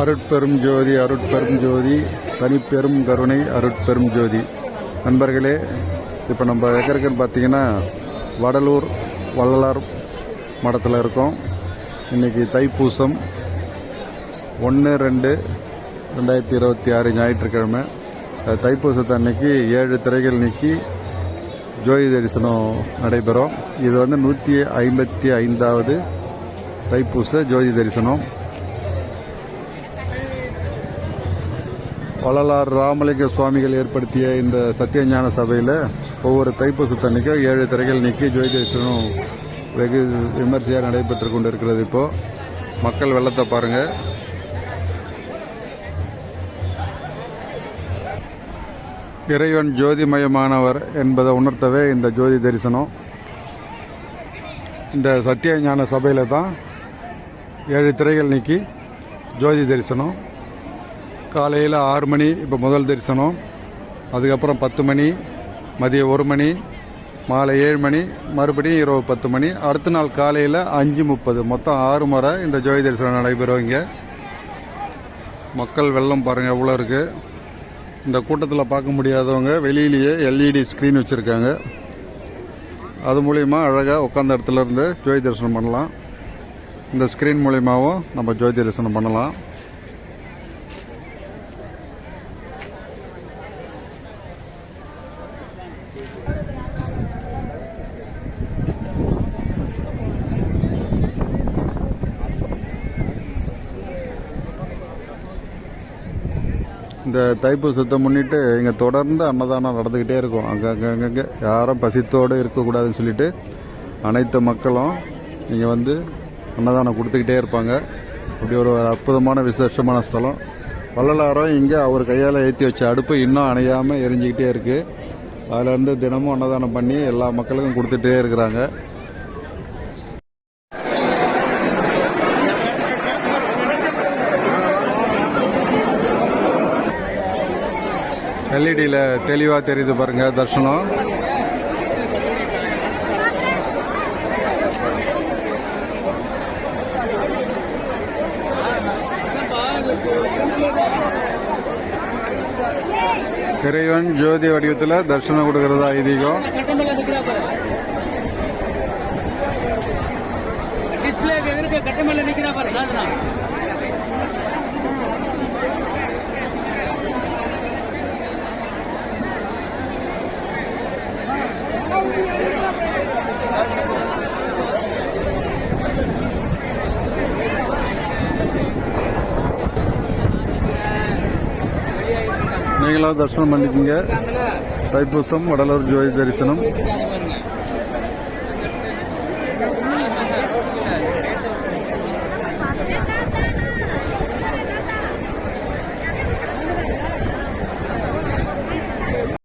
அருட்பெரும் ஜோதி அருட்பெரும் ஜோதி தனிப்பெரும் கருணை அருட்பெரும் ஜோதி. நண்பர்களே, இப்போ நம்ம எக்கருக்குன்னு பார்த்தீங்கன்னா வடலூர் வள்ளலார் மடத்தில் இருக்கோம். இன்றைக்கி தைப்பூசம் 1/2/2026 ஞாயிற்றுக்கிழமை. தைப்பூசத்து அன்னைக்கு 7 திரைகள் நீக்கி ஜோதி தரிசனம் நடைபெறும். இது 155வது தைப்பூச ஜோதி தரிசனம். வள்ளலார் ராமலிங்க சுவாமிகள் ஏற்படுத்திய இந்த சத்தியஞான சபையில் ஒவ்வொரு தைப்பூசத்தன்னைக்கும் 7 திரைகள் நீக்கி ஜோதி தரிசனம் வெகு விமர்சையாக நடைபெற்று கொண்டு இருக்கிறது. இப்போது மக்கள் வெள்ளத்தை பாருங்கள். இறைவன் ஜோதிமயமானவர் என்பதை உணர்த்தவே இந்த ஜோதி தரிசனம். இந்த சத்தியஞான சபையில் தான் 7 திரைகள் நீக்கி ஜோதி தரிசனம். காலையில் 6 மணி இப்போ முதல் தரிசனம், அதுக்கப்புறம் 10 மணி, மதியம் 1 மணி, மாலை 7 மணி, மறுபடியும் இரவு 10 மணி, அடுத்த நாள் காலையில் 5:30, மொத்தம் 6 முறை இந்த ஜோதி தரிசனம் நடைபெறும். இங்கே மக்கள் வெள்ளம் பாருங்கள் எவ்வளோ இருக்குது. இந்த கூட்டத்தில் பார்க்க முடியாதவங்க வெளியிலேயே LED ஸ்க்ரீன் வச்சுருக்காங்க. அது மூலிமா அழகாக உட்காந்த இடத்துல இருந்து ஜோதி தரிசனம் பண்ணலாம். இந்த ஸ்க்ரீன் மூலிமாவும் நம்ம ஜோதி தரிசனம் பண்ணலாம். இந்த தைப்பூசத்தை முன்னிட்டு இங்கே தொடர்ந்து அன்னதானம் நடந்துக்கிட்டே இருக்கும். அங்கங்கே யாரும் பசித்தோடு இருக்கக்கூடாதுன்னு சொல்லிட்டு அனைத்து மக்களும் இங்கே வந்து அன்னதானம் கொடுத்துக்கிட்டே இருப்பாங்க. அப்படி ஒரு அற்புதமான விசேஷமான ஸ்தலம். வள்ளலாரும் இங்கே அவர் கையால் ஏற்றி வச்ச அடுப்பு இன்னும் அணையாமல் எரிஞ்சிக்கிட்டே இருக்குது. அதிலேருந்து தினமும் அன்னதானம் பண்ணி எல்லா மக்களுக்கும் கொடுத்துட்டே இருக்கிறாங்க. LED தெளிவாக தெரியுது பாருங்க தர்ஷனம். இறைவன் ஜோதி வடிவத்தில் தர்ஷனம் கொடுக்கறதா ஐதீகம். நீங்களும் தரிசனம் பண்ணிக்கோங்க. தைப்பூசம் வடலூர் ஜோதி தரிசனம்.